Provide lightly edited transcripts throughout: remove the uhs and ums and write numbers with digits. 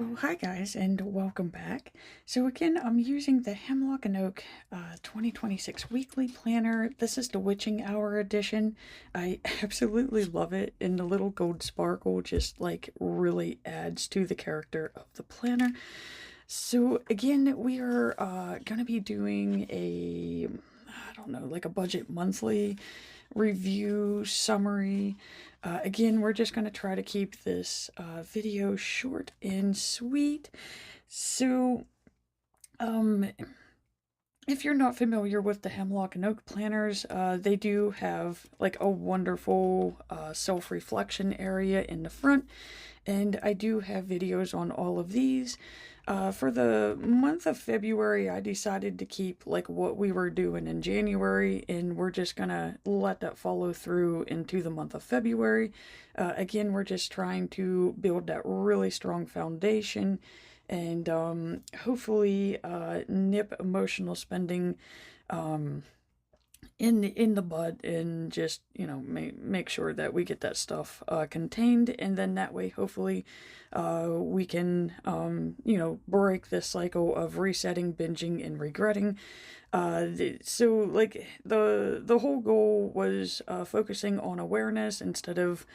Well, hi guys, and welcome back. So again, I'm using the Hemlock and Oak 2026 Weekly Planner. This is the Witching Hour edition. I absolutely love it, and the little gold sparkle just like really adds to the character of the planner. So again, we are going to be doing I don't know, like a budget monthly review summary. Again, we're just going to try to keep this video short and sweet. So, um, if you're not familiar with the Hemlock and Oak planners, they do have like a wonderful self-reflection area in the front, and I do have videos on all of these. For the month of February, I decided to keep like what we were doing in January, and we're just gonna let that follow through into the month of February. Again, we're just trying to build that really strong foundation and hopefully nip emotional spending in the bud, and just make sure that we get that stuff contained, and then that way hopefully we can break this cycle of resetting, binging, and regretting. So like the whole goal was focusing on awareness instead of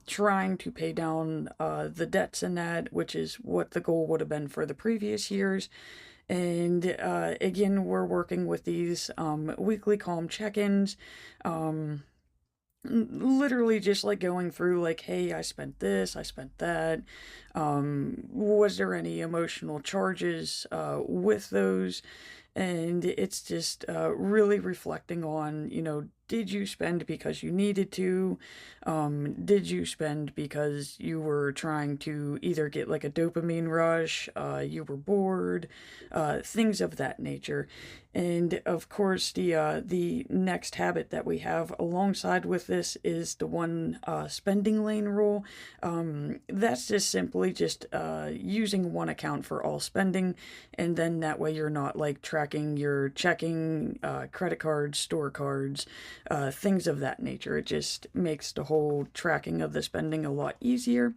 trying to pay down the debts in that, which is what the goal would have been for the previous years. And again, we're working with these weekly calm check-ins. Literally just like going through like, hey, I spent this, I spent that. Was there any emotional charges with those? And it's just really reflecting on, did you spend because you needed to? Did you spend because you were trying to either get like a dopamine rush, you were bored, things of that nature. And of course, the next habit that we have alongside with this is the one spending lane rule. That's just simply just using one account for all spending, and then that way you're not like tracking your checking, credit cards, store cards, things of that nature. It just makes the whole tracking of the spending a lot easier.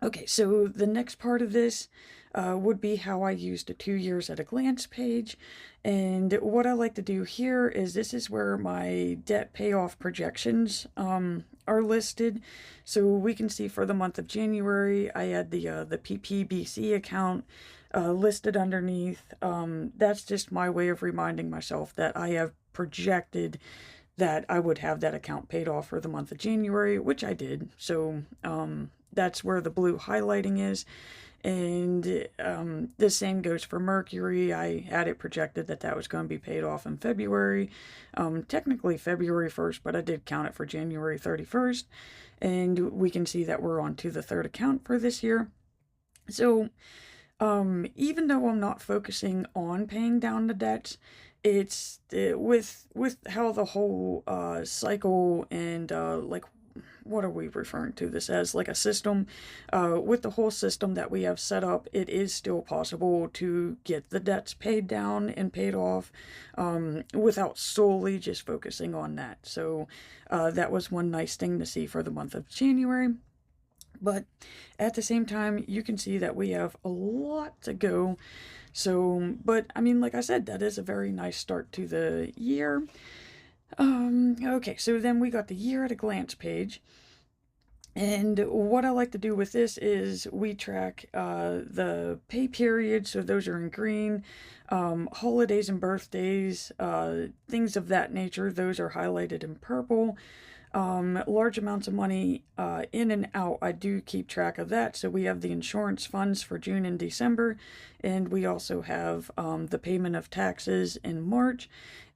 Okay, so the next part of this would be how I use the 2 years at a glance page. And what I like to do here is this is where my debt payoff projections are listed. So we can see for the month of January, I had the PPBC account listed underneath. That's just my way of reminding myself that I have projected that I would have that account paid off for the month of January, which I did. So that's where the blue highlighting is. And the same goes for Mercury. I had it projected that that was going to be paid off in February. Technically February 1st, but I did count it for January 31st. And we can see that we're on to the third account for this year. So even though I'm not focusing on paying down the debts, it's with how the whole cycle and like, what are we referring to this as, like a system, with the whole system that we have set up, it is still possible to get the debts paid down and paid off without solely just focusing on that. So that was one nice thing to see for the month of January. But at the same time, you can see that we have a lot to go. So, but I mean, like I said, that is a very nice start to the year. Okay, so then we got the year at a glance page. And what I like to do with this is we track the pay period, so those are in green. Holidays and birthdays, things of that nature, those are highlighted in purple. Large amounts of money in and out, I do keep track of that. So we have the insurance funds for June and December, and we also have the payment of taxes in March.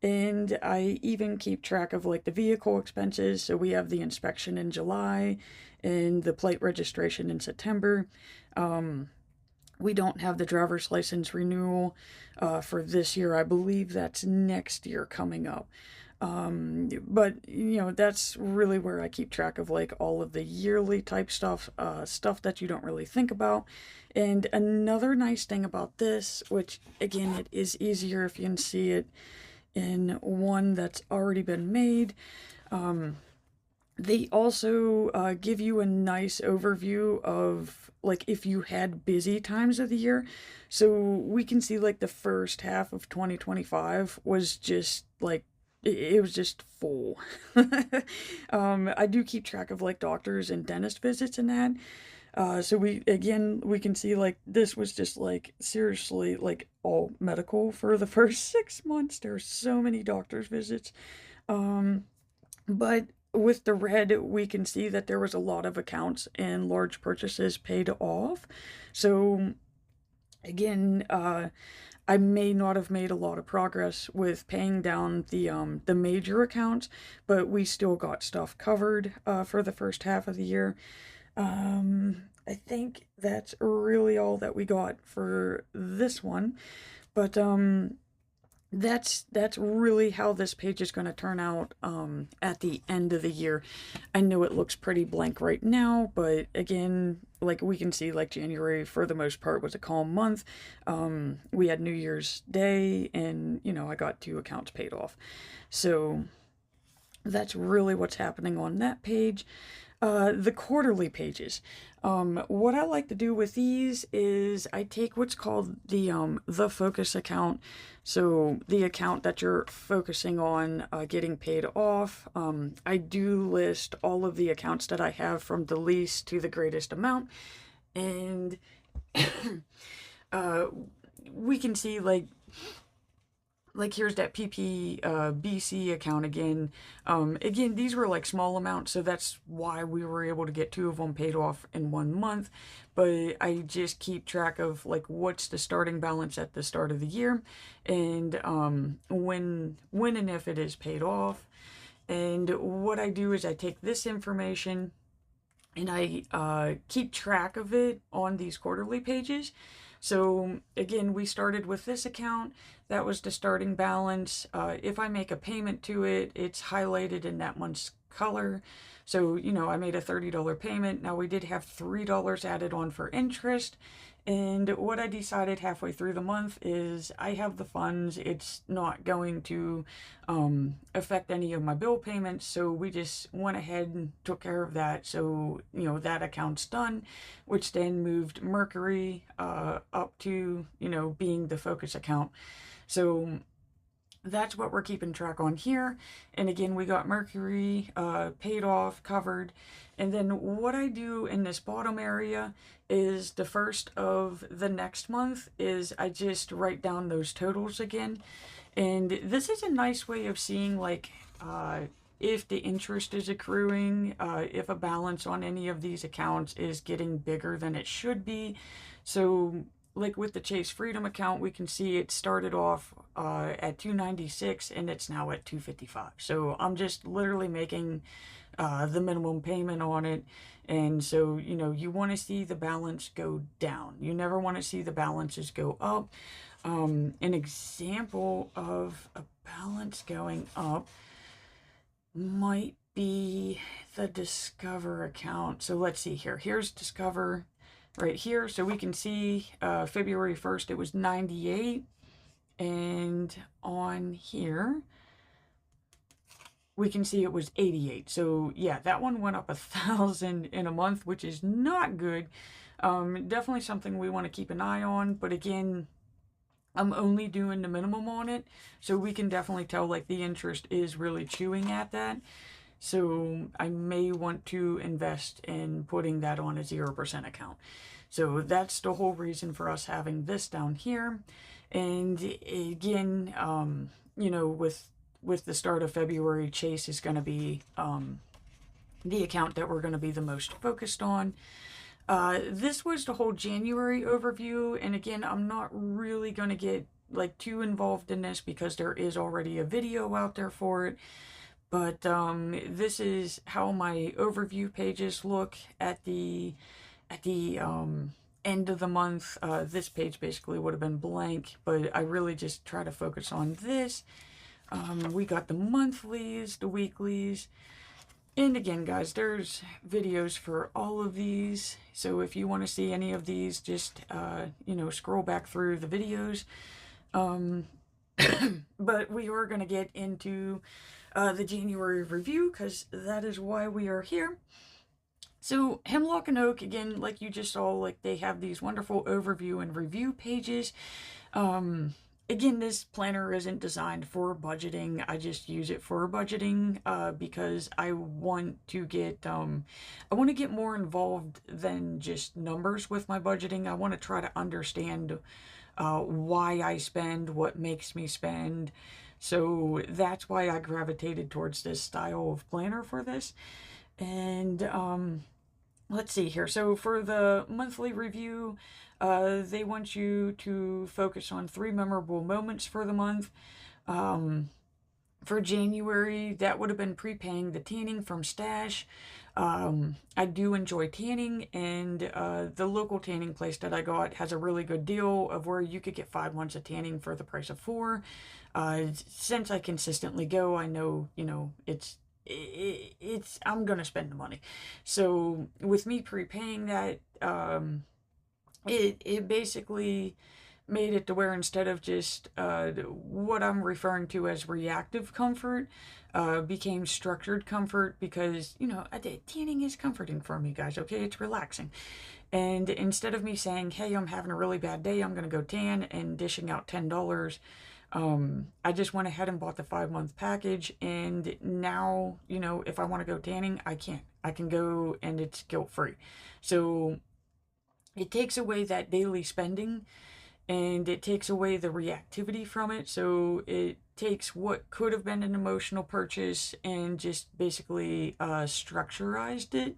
And I even keep track of like the vehicle expenses. So we have the inspection in July and the plate registration in September. We don't have the driver's license renewal for this year. I believe that's next year coming up. But that's really where I keep track of like all of the yearly type stuff, stuff that you don't really think about. And another nice thing about this, which again, it is easier if you can see it in one that's already been made. They also give you a nice overview of like if you had busy times of the year. So we can see like the first half of 2025 was just like it was just full. I do keep track of like doctors and dentist visits and that. So we can see like this was just like seriously like all medical for the first 6 months. There's so many doctor's visits. Um, but with the red, we can see that there was a lot of accounts and large purchases paid off. So again, I may not have made a lot of progress with paying down the major accounts, but we still got stuff covered for the first half of the year. I think that's really all that we got for this one. But that's really how this page is going to turn out at the end of the year. I know it looks pretty blank right now, but again, like we can see, like January for the most part was a calm month. We had New Year's Day, and I got 2 accounts paid off, so that's really what's happening on that page. The quarterly pages. What I like to do with these is I take what's called the focus account. So the account that you're focusing on getting paid off. I do list all of the accounts that I have from the least to the greatest amount, and uh, we can see like here's that BC account again. Again, these were like small amounts, so that's why we were able to get 2 of them paid off in 1 month. But I just keep track of like what's the starting balance at the start of the year, and when and if it is paid off. And what I do is I take this information and I keep track of it on these quarterly pages. So again, we started with this account. That was the starting balance. If I make a payment to it, it's highlighted in that month's color. So, I made a $30 payment. Now we did have $3 added on for interest. And what I decided halfway through the month is I have the funds. It's not going to affect any of my bill payments. So we just went ahead and took care of that. So, that account's done, which then moved Mercury up to, being the focus account. So that's what we're keeping track on here. And again, we got Mercury paid off, covered. And then what I do in this bottom area is the first of the next month is I just write down those totals again. And this is a nice way of seeing like if the interest is accruing, if a balance on any of these accounts is getting bigger than it should be. So like with the Chase Freedom account, we can see it started off at 296 and it's now at 255. So I'm just literally making the minimum payment on it. And so, you want to see the balance go down. You never want to see the balances go up. An example of a balance going up might be the Discover account. So let's see here. Here's Discover right here. So we can see February 1st it was 98. And on here we can see it was 88. So yeah, that one went up 1,000 in a month, which is not good. Definitely something we want to keep an eye on. But again, I'm only doing the minimum on it. So we can definitely tell like the interest is really chewing at that. So I may want to invest in putting that on a 0% account. So that's the whole reason for us having this down here. And again, with the start of February, Chase is going to be the account that we're going to be the most focused on. This was the whole January overview. And again, I'm not really going to get like too involved in this because there is already a video out there for it. But this is how my overview pages look at the end of the month. This page basically would have been blank, but I really just try to focus on this. We got the monthlies, the weeklies, and again, guys, there's videos for all of these. So if you want to see any of these, just scroll back through the videos. But we are going to get into the January review, because that is why we are here. So Hemlock and Oak, again, like you just saw, like they have these wonderful overview and review pages. Um, Again, this planner isn't designed for budgeting. I just use it for budgeting because I want to get more involved than just numbers with my budgeting. I want to try to understand why I spend, what makes me spend. So that's why I gravitated towards this style of planner for this. And let's see here. So for the monthly review, they want you to focus on 3 memorable moments for the month. For January, that would have been prepaying the tanning from Stash. I do enjoy tanning, and the local tanning place that I got has a really good deal of where you could get 5 months of tanning for the price of 4. Since I consistently go, I know, it's I'm gonna spend the money. So with me prepaying that, it basically made it to where instead of just what I'm referring to as reactive comfort, became structured comfort because, tanning is comforting for me, guys, okay? It's relaxing. And instead of me saying, hey, I'm having a really bad day, I'm going to go tan and dishing out $10, I just went ahead and bought the 5 month package. And now, if I want to go tanning, I can. I can go and it's guilt free. So it takes away that daily spending and it takes away the reactivity from it. So it takes what could have been an emotional purchase and just basically structurized it.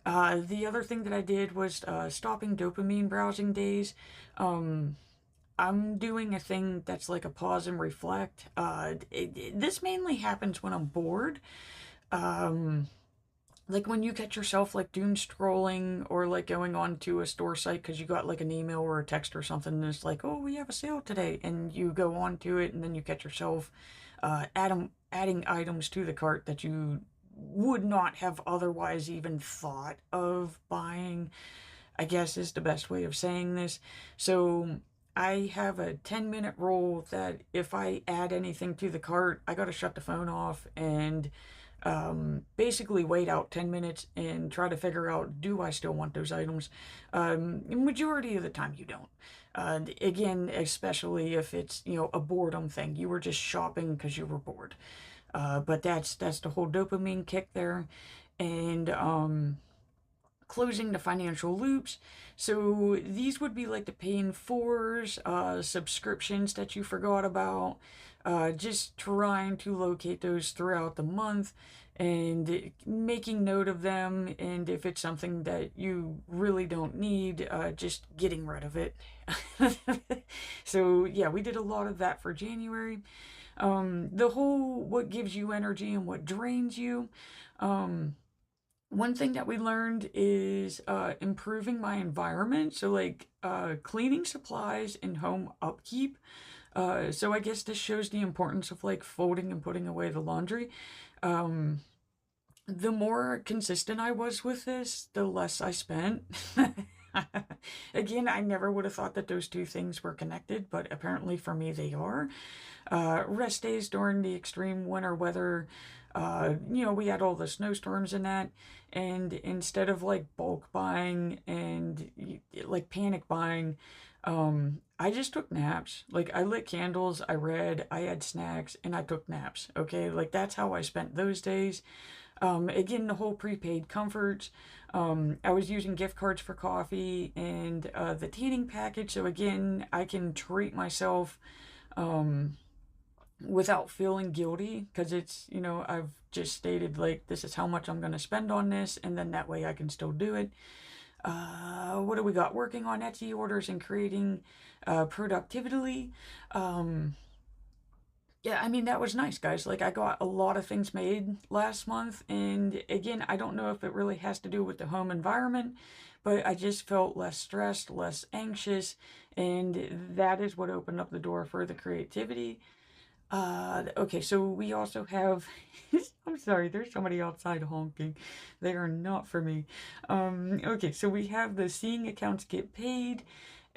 The other thing that I did was stopping dopamine browsing days. I'm doing a thing that's like a pause and reflect. This mainly happens when I'm bored. Um, like when you catch yourself like doom scrolling or like going on to a store site because you got like an email or a text or something and it's like, oh, we have a sale today, and you go on to it and then you catch yourself adding items to the cart that you would not have otherwise even thought of buying, I guess is the best way of saying this. So I have a 10-minute rule that if I add anything to the cart, I gotta shut the phone off and basically wait out 10 minutes and try to figure out, do I still want those items? Majority of the time you don't. Again, especially if it's, a boredom thing. You were just shopping because you were bored. But that's the whole dopamine kick there. And closing the financial loops. So these would be like the pay in fours, subscriptions that you forgot about, just trying to locate those throughout the month and making note of them. And if it's something that you really don't need, just getting rid of it. So yeah, we did a lot of that for January. The whole what gives you energy and what drains you. One thing that we learned is improving my environment. So, like cleaning supplies and home upkeep. So, I guess this shows the importance of like folding and putting away the laundry. Um, the more consistent I was with this, the less I spent. Again, I never would have thought that those two things were connected, but apparently for me they are. Rest days during the extreme winter weather. We had all the snowstorms and that, and instead of like bulk buying and like panic buying, I just took naps. Like I lit candles, I read, I had snacks, and I took naps. Okay, like that's how I spent those days. Again, the whole prepaid comforts. I was using gift cards for coffee and the tanning package. So again, I can treat myself without feeling guilty because it's, I've just stated like this is how much I'm going to spend on this, and then that way I can still do it. What do we got? Working on Etsy orders and creating productivity. Yeah, I mean, that was nice, guys. Like, I got a lot of things made last month. And again, I don't know if it really has to do with the home environment, but I just felt less stressed, less anxious. And that is what opened up the door for the creativity. Okay, so we also have, I'm sorry, there's somebody outside honking. They are not for me. Okay, so we have the seeing accounts get paid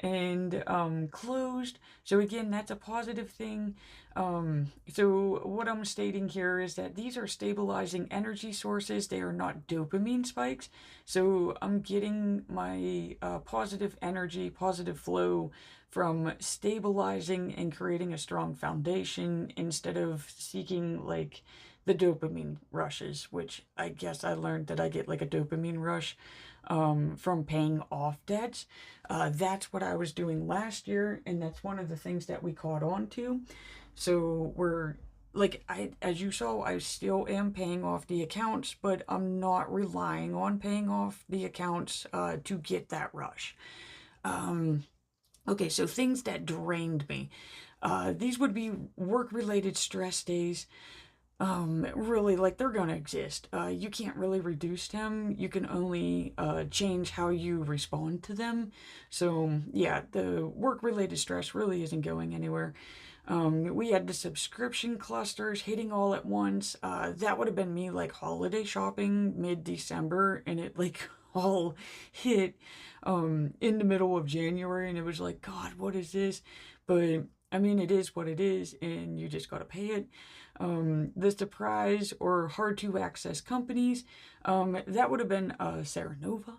and closed. So again, that's a positive thing. So what I'm stating here is that these are stabilizing energy sources. They are not dopamine spikes. So I'm getting my positive energy, positive flow from stabilizing and creating a strong foundation instead of seeking like the dopamine rushes, which I guess I learned that I get like a dopamine rush from paying off debts. That's what I was doing last year, and that's one of the things that we caught on to. So we're like as you saw, I still am paying off the accounts, but I'm not relying on paying off the accounts to get that rush. Okay, so things that drained me. These would be work related stress days. Really, like they're gonna exist. You can't really reduce them. You can only change how you respond to them. So yeah, the work related stress really isn't going anywhere. We had the subscription clusters hitting all at once. That would have been me like holiday shopping mid-December, and it like all hit in the middle of January, and it was like, God, what is this? But I mean, it is what it is, and you just gotta pay it. The surprise or hard to access companies, that would have been Sarah Nova,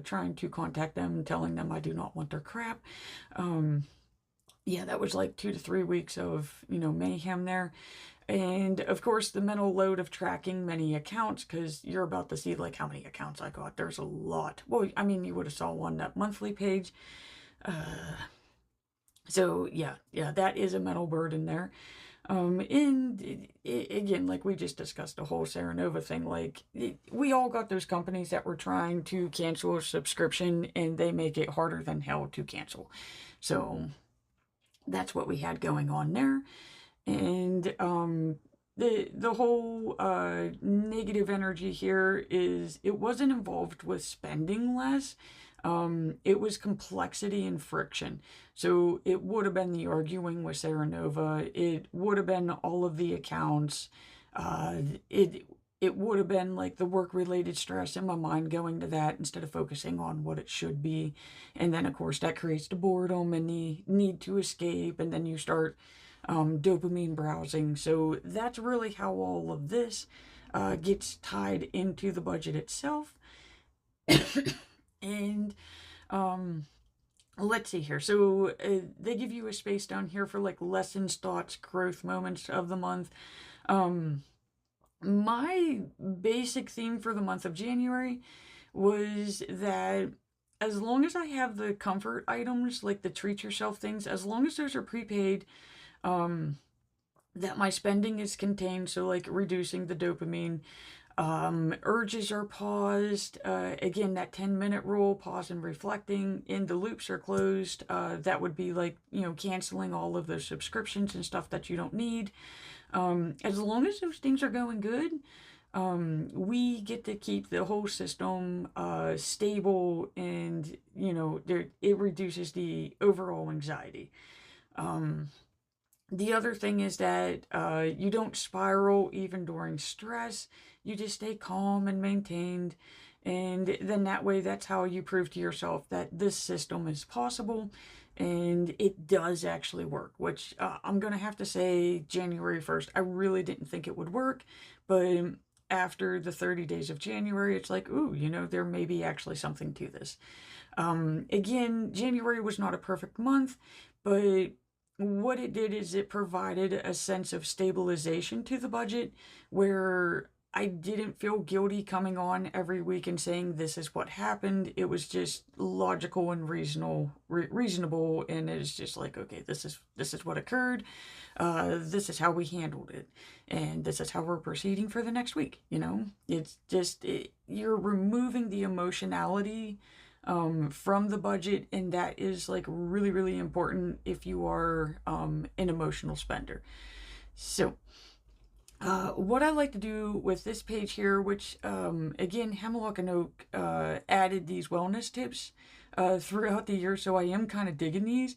trying to contact them, telling them I do not want their crap. Yeah, that was like 2 to 3 weeks of, mayhem there. And of course, the mental load of tracking many accounts, because you're about to see like how many accounts I got. There's a lot. Well, I mean, you would have saw one, that monthly page. So yeah, that is a mental burden there. And again, like we just discussed the whole Sarah Nova thing, like we all got those companies that were trying to cancel a subscription and they make it harder than hell to cancel. So that's what we had going on there. And the whole negative energy here is it wasn't involved with spending less. It was complexity and friction. So it would have been the arguing with Sarah Nova. It would have been all of the accounts. Uh, it it would have been like the work related stress in my mind going to that instead of focusing on what it should be. And then of course that creates the boredom and the need to escape, and then you start dopamine browsing. So that's really how all of this gets tied into the budget itself. And let's see here. So they give you a space down here for like lessons, thoughts, growth moments of the month. My basic theme for the month of January was that as long as I have the comfort items, like the treat yourself things, as long as those are prepaid, that my spending is contained. So like reducing the dopamine, urges are paused. Again, that 10-minute rule, pause and reflecting, and the loops are closed. That would be like, canceling all of those subscriptions and stuff that you don't need. As long as those things are going good, we get to keep the whole system stable, and it reduces the overall anxiety. The other thing is that you don't spiral even during stress. You just stay calm and maintained. And then that way, that's how you prove to yourself that this system is possible and it does actually work, which I'm going to have to say January 1st, I really didn't think it would work. But after the 30 days of January, it's like, ooh, there may be actually something to this. Again, January was not a perfect month, but what it did is it provided a sense of stabilization to the budget where I didn't feel guilty coming on every week and saying this is what happened. It was just logical and reasonable, and it's just like, okay, this is what occurred. This is how we handled it, and this is how we're proceeding for the next week. It's just you're removing the emotionality from the budget, and that is like really, really important if you are an emotional spender. So what I like to do with this page here, which again, Hemlock and Oak added these wellness tips throughout the year, so I am kind of digging these.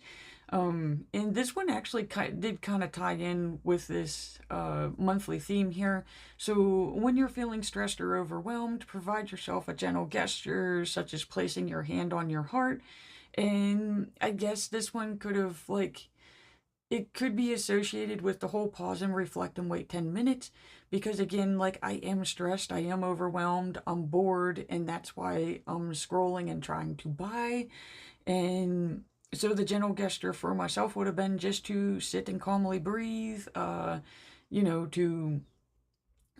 And this one actually did kind of tie in with this monthly theme here. So when you're feeling stressed or overwhelmed, provide yourself a gentle gesture, such as placing your hand on your heart, And I guess this one could have, like, it could be associated with the whole pause and reflect and wait 10 minutes because, again, like, I am stressed, I am overwhelmed, I'm bored, and that's why I'm scrolling and trying to buy. And so the general gesture for myself would have been just to sit and calmly breathe, to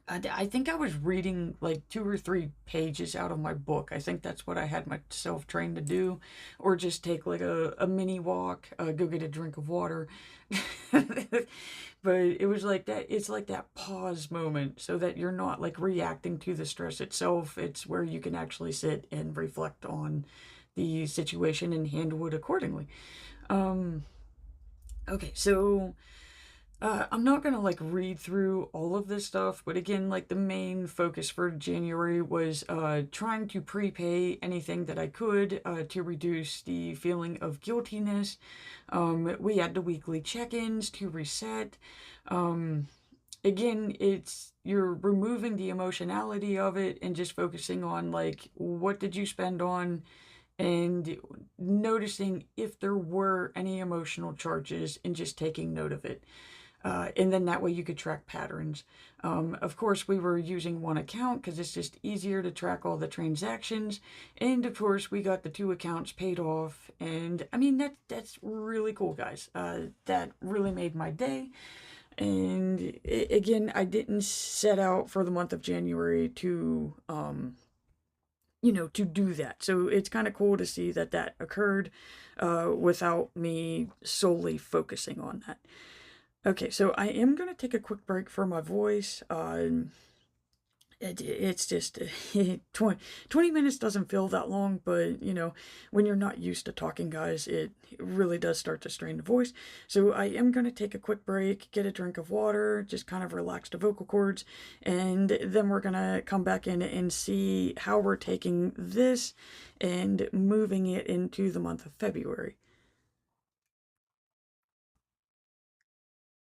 I think I was reading like 2 or 3 pages out of my book. I think that's what I had myself trained to do, or just take like a mini walk, go get a drink of water. But it was like that, it's like that pause moment so that you're not like reacting to the stress itself. It's where you can actually sit and reflect on the situation and handle it accordingly. Um, okay, so I'm not gonna like read through all of this stuff, but again, like the main focus for January was trying to prepay anything that I could to reduce the feeling of guiltiness. We had the weekly check-ins to reset. Um, Again, it's you're removing the emotionality of it and just focusing on like what did you spend on and noticing if there were any emotional charges and just taking note of it. And then that way you could track patterns. Of course, we were using one account because it's just easier to track all the transactions. And of course, we got the 2 accounts paid off. And I mean, that's really cool, guys. That really made my day. And again, I didn't set out for the month of January to do that. So it's kind of cool to see that that occurred without me solely focusing on that. Okay, so I am going to take a quick break for my voice. It's just 20 minutes doesn't feel that long, but when you're not used to talking, guys, it really does start to strain the voice. So I am going to take a quick break, get a drink of water, just kind of relax the vocal cords, and then we're going to come back in and see how we're taking this and moving it into the month of February.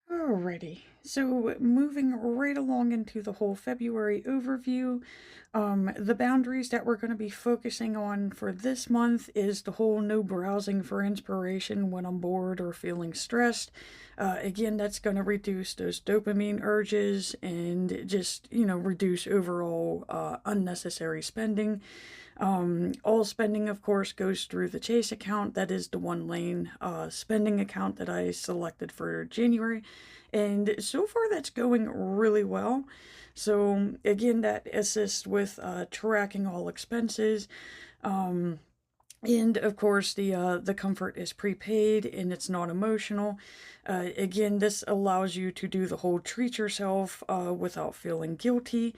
Alrighty, so moving right along into the whole February overview, the boundaries that we're going to be focusing on for this month is the whole no browsing for inspiration when I'm bored or feeling stressed. Again, that's going to reduce those dopamine urges and just, reduce overall unnecessary spending. All spending, of course, goes through the Chase account. That is the one lane spending account that I selected for January. And so far, that's going really well. So, again, that assists with tracking all expenses. And of course, the comfort is prepaid and it's not emotional. Again, this allows you to do the whole treat yourself without feeling guilty.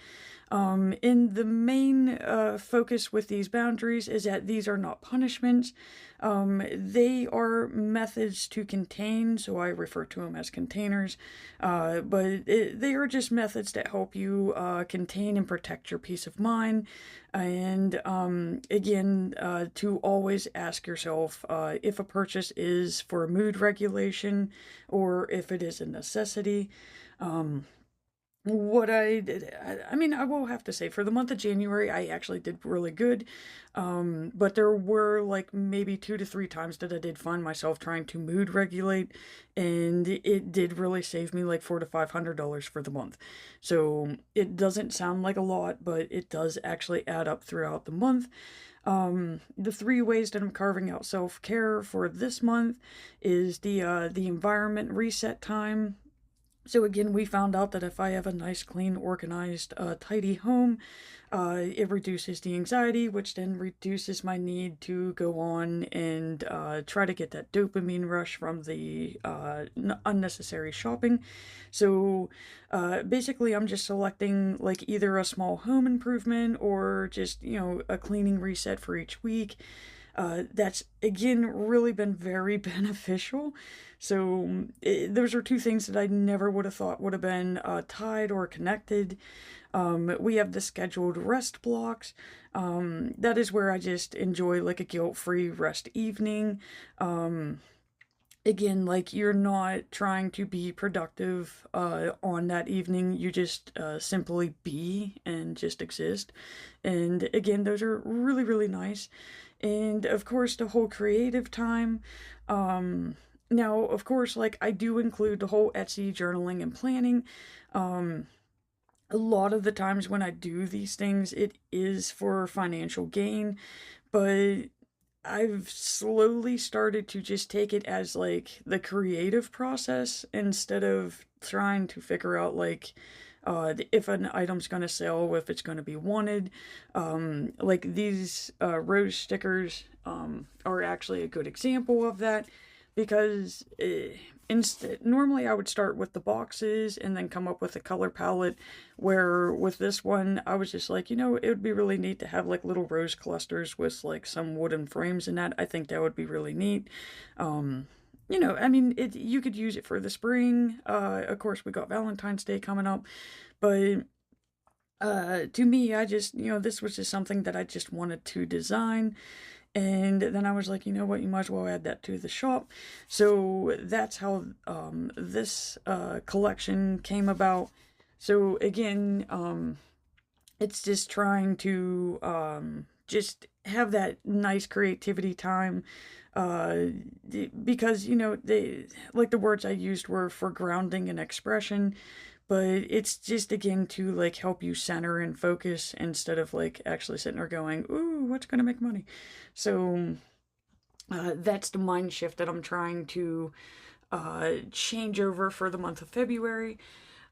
And the main focus with these boundaries is that these are not punishments. They are methods to contain, so I refer to them as containers. They are just methods that help you contain and protect your peace of mind. And again, to always ask yourself if a purchase is for mood regulation or if it is a necessity. What I did, I mean, I will have to say, for the month of January, I actually did really good. But there were like maybe 2 to 3 times that I did find myself trying to mood regulate, and it did really save me like $400 to $500 for the month. So it doesn't sound like a lot, but it does actually add up throughout the month. The 3 ways that I'm carving out self-care for this month is the environment reset time. So again, we found out that if I have a nice, clean, organized, tidy home, it reduces the anxiety, which then reduces my need to go on and try to get that dopamine rush from the unnecessary shopping. So basically, I'm just selecting like either a small home improvement or just, a cleaning reset for each week. That's again really been very beneficial. So those are 2 things that I never would have thought would have been tied or connected. We have the scheduled rest blocks. That is where I just enjoy like a guilt-free rest evening. again, like you're not trying to be productive on that evening. You just simply be and just exist. And again, those are really, really nice. And of course, the whole creative time. Um, Now, of course, like I do include the whole Etsy journaling and planning. Um, a lot of the times when I do these things, it is for financial gain, but I've slowly started to just take it as like the creative process instead of trying to figure out like if an item's going to sell, if it's going to be wanted. Like these rose stickers are actually a good example of that because instead normally I would start with the boxes and then come up with a color palette, where with this one I was just like, it would be really neat to have like little rose clusters with like some wooden frames in that. I think that would be really neat. I mean, you could use it for the spring. Of course we got Valentine's Day coming up, but to me, I just, this was just something that I just wanted to design. And then I was like, you know what, you might as well add that to the shop. So that's how this collection came about. So again, it's just trying to just have that nice creativity time. Because, they, like the words I used were for grounding and expression, but it's just again to like help you center and focus instead of like actually sitting there going, ooh, what's gonna make money? So that's the mind shift that I'm trying to change over for the month of February.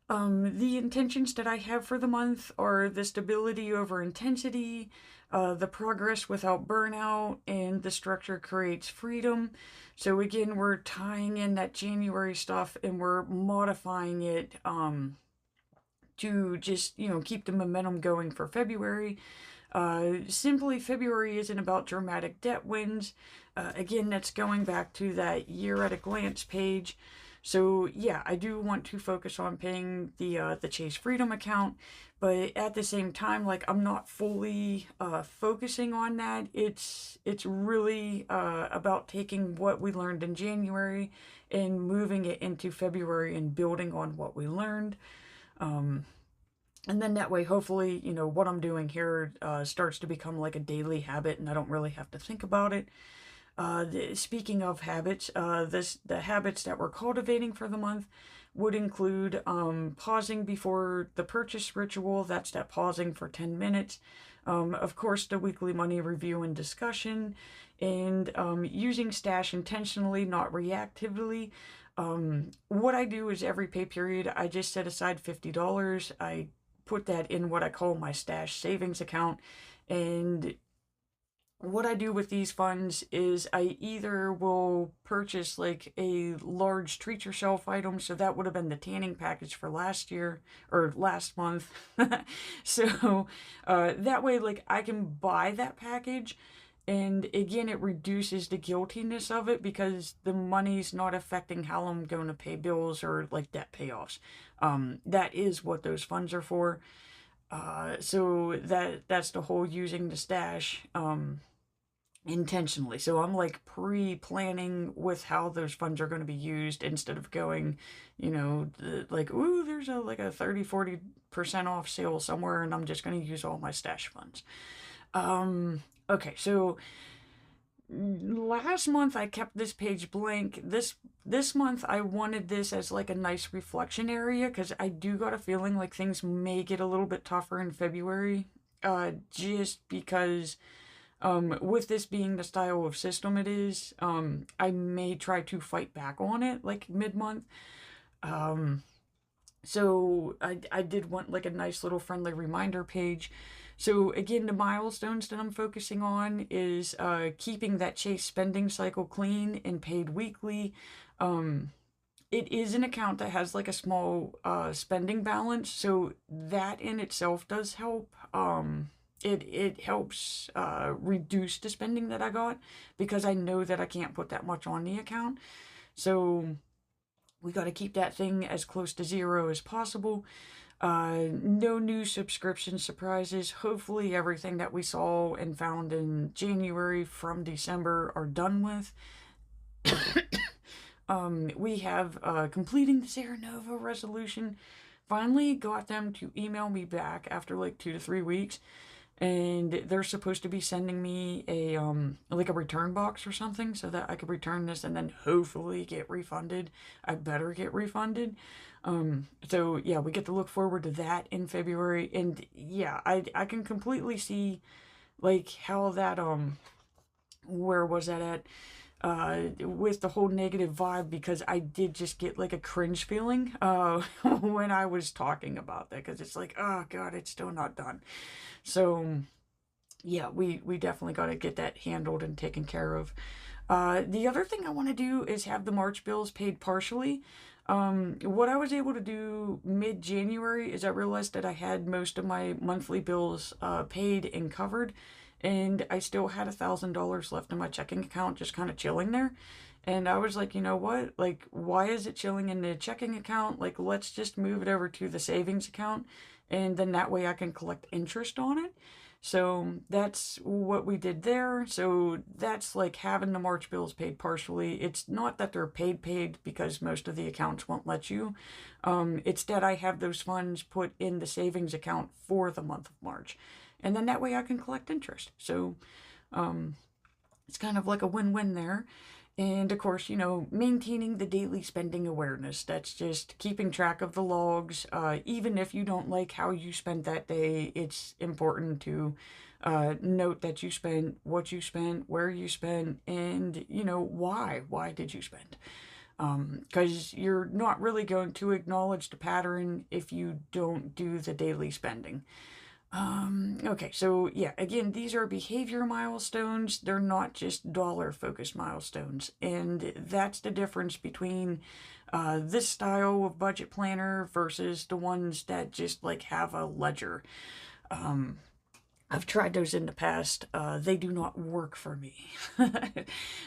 The intentions that I have for the month are the stability over intensity, the progress without burnout, and the structure creates freedom. So again, we're tying in that January stuff and we're modifying it to just, keep the momentum going for February. Simply, February isn't about dramatic debt wins. Again, that's going back to that year at a glance page. So yeah, I do want to focus on paying the Chase Freedom account, but at the same time, like I'm not fully focusing on that. It's really about taking what we learned in January and moving it into February and building on what we learned. Um, and then that way, hopefully, what I'm doing here starts to become like a daily habit, and I don't really have to think about it. Speaking of habits, the habits that we're cultivating for the month would include pausing before the purchase ritual. That's that pausing for 10 minutes. Of course, the weekly money review and discussion, and using stash intentionally, not reactively. What I do is every pay period, I just set aside $50. I put that in what I call my stash savings account. And what I do with these funds is I either will purchase like a large treat yourself item, so that would have been the tanning package for last year or last month. So that way, like I can buy that package, and again, it reduces the guiltiness of it because the money's not affecting how I'm going to pay bills or like debt payoffs. That is what those funds are for. So that's the whole using the stash intentionally. So I'm like pre-planning with how those funds are going to be used instead of going, like, ooh, there's a like a 30-40% off sale somewhere and I'm just going to use all my stash funds. Okay, so last month I kept this page blank. This month I wanted this as like a nice reflection area because I do got a feeling like things may get a little bit tougher in February. Just because with this being the style of system it is, I may try to fight back on it like mid-month. Um, so I did want like a nice little friendly reminder page. So again, the milestones that I'm focusing on is keeping that Chase spending cycle clean and paid weekly. It is an account that has like a small spending balance, so that in itself does help. It helps reduce the spending that I got because I know that I can't put that much on the account. So we got to keep that thing as close to zero as possible. No new subscription surprises. Hopefully, everything that we saw and found in January from December are done with. We have completing the Sarah Nova resolution. Finally got them to email me back after like 2 to 3 weeks, and they're supposed to be sending me a like a return box or something so that I could return this and then hopefully get refunded. I better get refunded. So yeah, we get to look forward to that in February, and yeah, I can completely see like how that where was that at? With the whole negative vibe, because I did just get like a cringe feeling when I was talking about that, because it's like, oh god, it's still not done. So yeah, we definitely got to get that handled and taken care of. The other thing I want to do is have the March bills paid partially. What I was able to do mid-January is I realized that I had most of my monthly bills paid and covered, and I still had $1,000 left in my checking account, just kind of chilling there. And I was like, you know what? Like, why is it chilling in the checking account? Like, let's just move it over to the savings account, and then that way I can collect interest on it. So that's what we did there. So that's like having the March bills paid partially. It's not that they're paid because most of the accounts won't let you. It's that I have those funds put in the savings account for the month of March. And then that way I can collect interest. So it's kind of like a win-win there. And of course, maintaining the daily spending awareness. That's just keeping track of the logs. Even if you don't like how you spent that day, it's important to note that you spent, what you spent, where you spent, and, why. Why did you spend? Because you're not really going to acknowledge the pattern if you don't do the daily spending. Okay, so yeah, again, these are behavior milestones. They're not just dollar focused milestones. And that's the difference between this style of budget planner versus the ones that just like have a ledger. I've tried those in the past. They do not work for me.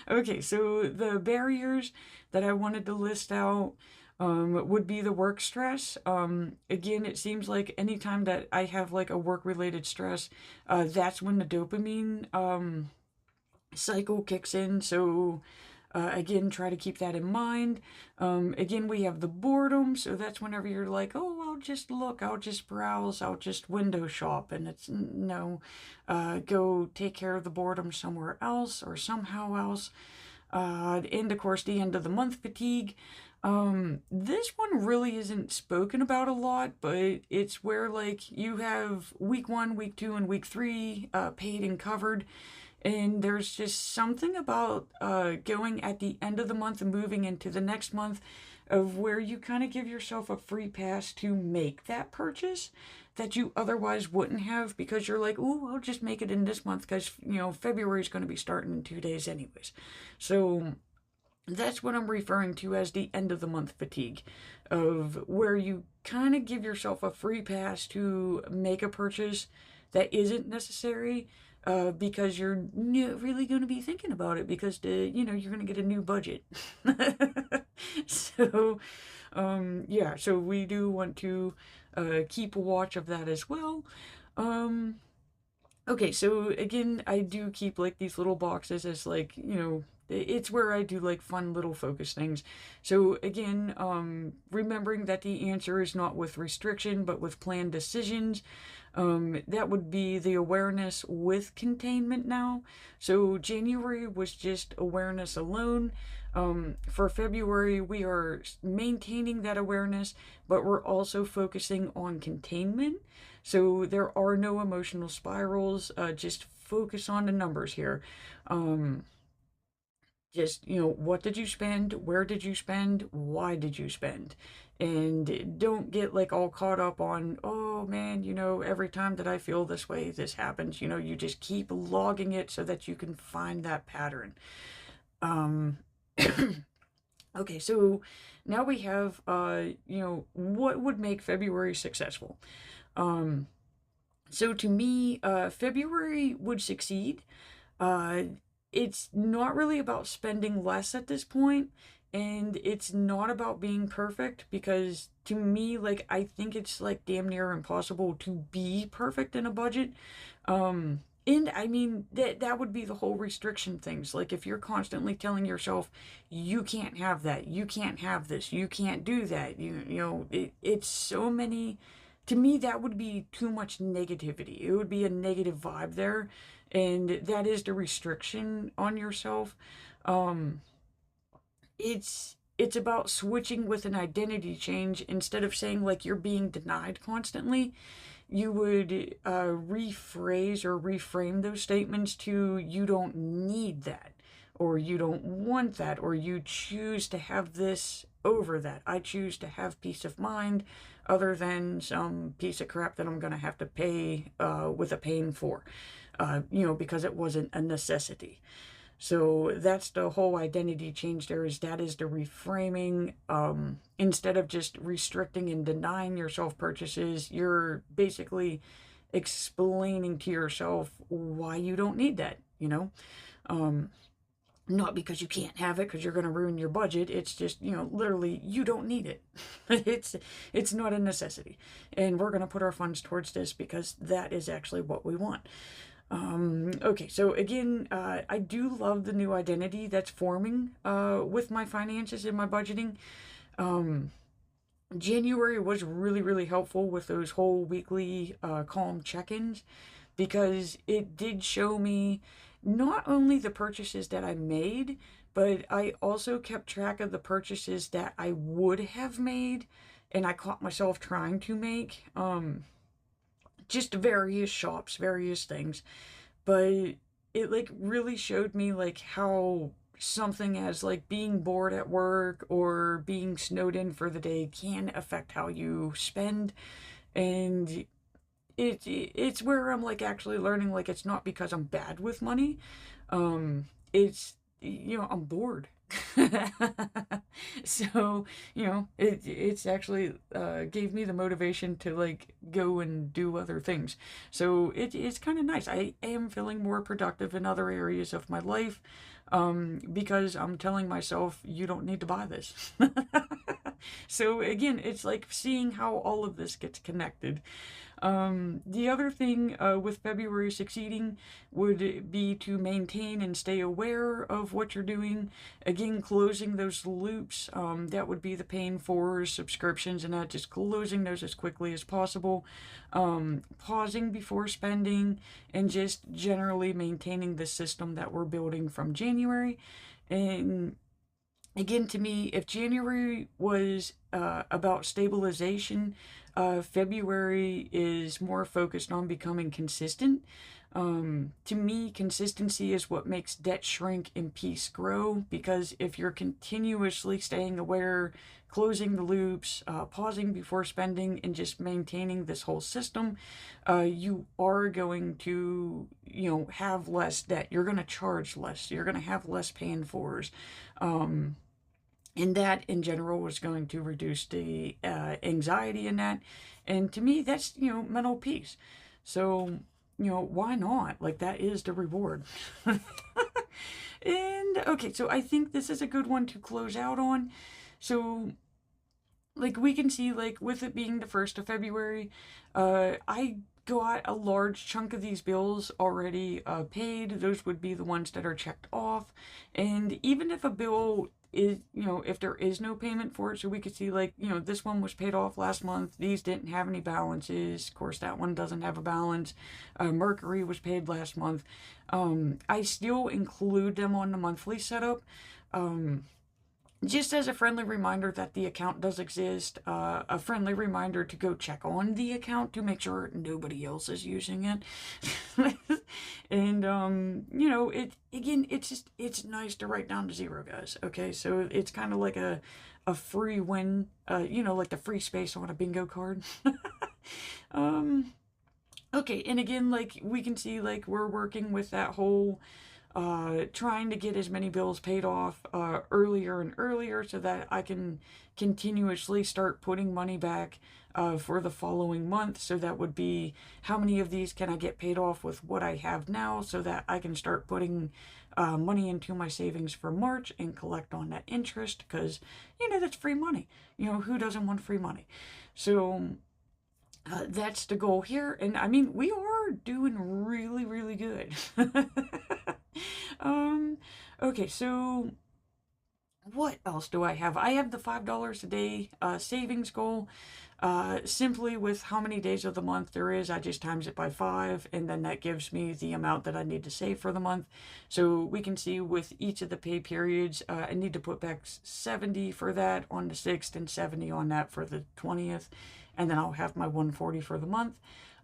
Okay, so the barriers that I wanted to list out would be the work stress. Again, it seems like anytime that I have like a work related stress, that's when the dopamine cycle kicks in. So again, try to keep that in mind. Again, we have the boredom. So that's whenever you're like, oh, I'll just look, I'll just browse, I'll just window shop. And it's no, go take care of the boredom somewhere else or somehow else. And of course, the end of the month fatigue. This one really isn't spoken about a lot, but it's where like you have week 1, week 2, and week 3 paid and covered. And there's just something about going at the end of the month and moving into the next month of where you kind of give yourself a free pass to make that purchase that you otherwise wouldn't have, because you're like, oh, I'll just make it in this month because, February is going to be starting in 2 days anyways. So that's what I'm referring to as the end of the month fatigue, of where you kind of give yourself a free pass to make a purchase that isn't necessary, because you're really going to be thinking about it because you're going to get a new budget. So, yeah, so we do want to keep a watch of that as well. Okay, so again, I do keep like these little boxes as like, it's where I do like fun little focus things. So again, remembering that the answer is not with restriction, but with planned decisions. That would be the awareness with containment now. So January was just awareness alone. For February, we are maintaining that awareness, but we're also focusing on containment. So there are no emotional spirals. Just focus on the numbers here. Just, what did you spend? Where did you spend? Why did you spend? And don't get like all caught up on, oh man, every time that I feel this way, this happens. You just keep logging it so that you can find that pattern. Okay, so now we have, what would make February successful? So to me, February would succeed. Uh, it's not really about spending less at this point, and it's not about being perfect, because to me, I think it's like damn near impossible to be perfect in a budget. And I mean that would be the whole restriction things. Like if you're constantly telling yourself you can't have that, you can't have this, you can't do that, it's so many. To me, that would be too much negativity. It would be a negative vibe there, and that is the restriction on yourself. Um, it's about switching with an identity change instead of saying like you're being denied constantly. You would rephrase or reframe those statements to you don't need that, or you don't want that, or you choose to have this over that. I choose to have peace of mind other than some piece of crap that I'm going to have to pay with a pain for, because it wasn't a necessity. So that's the whole identity change there, is that is the reframing. Instead of just restricting and denying yourself purchases, you're basically explaining to yourself why you don't need that. Um, Not because you can't have it because you're going to ruin your budget. It's just, literally you don't need it. it's not a necessity. And we're going to put our funds towards this because that is actually what we want. Okay, so again, I do love the new identity that's forming with my finances and my budgeting. Um, January was really, really helpful with those whole weekly calm check ins because it did show me not only the purchases that I made, but I also kept track of the purchases that I would have made and I caught myself trying to make. Just various shops, various things, but it like really showed me like how something as like being bored at work or being snowed in for the day can affect how you spend. And it's where I'm like actually learning like it's not because I'm bad with money. It's I'm bored. So it's actually gave me the motivation to like go and do other things. So it's kind of nice. I am feeling more productive in other areas of my life, because I'm telling myself you don't need to buy this. So again, it's like seeing how all of this gets connected. The other thing with February succeeding would be to maintain and stay aware of what you're doing. Again, closing those loops, that would be the paying for subscriptions and that, just closing those as quickly as possible. Pausing before spending, and just generally maintaining the system that we're building from January. And again, to me, if January was about stabilization, February is more focused on becoming consistent. To me, consistency is what makes debt shrink and peace grow, because if you're continuously staying aware, closing the loops, pausing before spending, and just maintaining this whole system, you are going to, have less debt. You're going to charge less. You're going to have less paying fors. And that in general was going to reduce the anxiety in that. And to me, that's, mental peace. So, why not? Like, that is the reward. And okay, so I think this is a good one to close out on. So, like, we can see, like, with it being the 1st of February, I got a large chunk of these bills already paid. Those would be the ones that are checked off. And even if a bill is, if there is no payment for it, so we could see like, this one was paid off last month, these didn't have any balances, of course that one doesn't have a balance. Mercury was paid last month. I still include them on the monthly setup, just as a friendly reminder that the account does exist, a friendly reminder to go check on the account to make sure nobody else is using it. And it's nice to write down to zero, guys. Okay, so it's kind of like a free win, like the free space on a bingo card. Okay, and again, like we can see, like we're working with that whole trying to get as many bills paid off earlier and earlier so that I can continuously start putting money back for the following month. So that would be how many of these can I get paid off with what I have now, so that I can start putting money into my savings for March and collect on that interest, because that's free money. Who doesn't want free money? So that's the goal here. And I mean, we are are doing really, really good. um, okay, so what else do I have? I have the $5 a day savings goal. Simply with how many days of the month there is, I just times it by 5, and then that gives me the amount that I need to save for the month. So we can see with each of the pay periods, I need to put back 70 for that on the 6th and 70 on that for the 20th, and then I'll have my 140 for the month.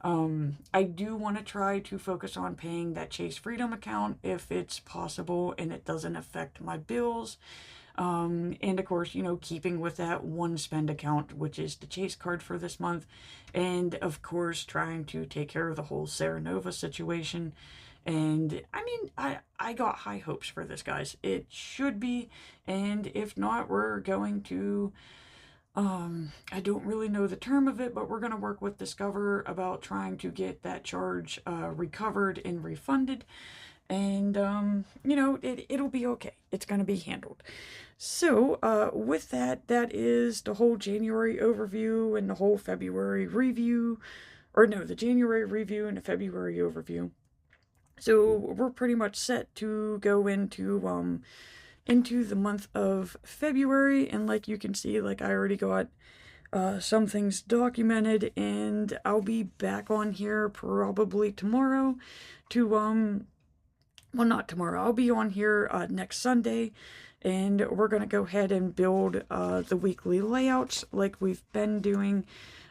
I do want to try to focus on paying that Chase Freedom account if it's possible and it doesn't affect my bills. And of course, keeping with that one spend account, which is the Chase card for this month. And of course, trying to take care of the whole Serenova situation. And I mean, I got high hopes for this, guys. It should be. And if not, we're going to, I don't really know the term of it, but we're going to work with Discover about trying to get that charge recovered and refunded. And, it'll be okay. It's going to be handled. So, with that, that is the whole January overview and the whole February review. Or no, the January review and the February overview. So, we're pretty much set to go into the month of February. And like you can see, like I already got some things documented, and I'll be back on here probably tomorrow to, well, not tomorrow. I'll be on here next Sunday, and we're going to go ahead and build the weekly layouts like we've been doing.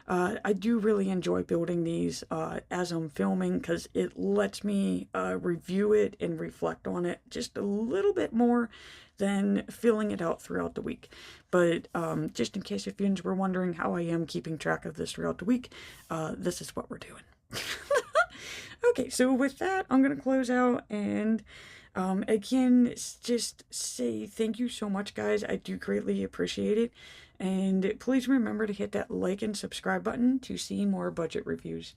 I do really enjoy building these as I'm filming because it lets me review it and reflect on it just a little bit more than filling it out throughout the week. But just in case if you were wondering how I am keeping track of this throughout the week, this is what we're doing. Okay, so with that, I'm going to close out and again, just say thank you so much, guys. I do greatly appreciate it. And please remember to hit that like and subscribe button to see more budget reviews.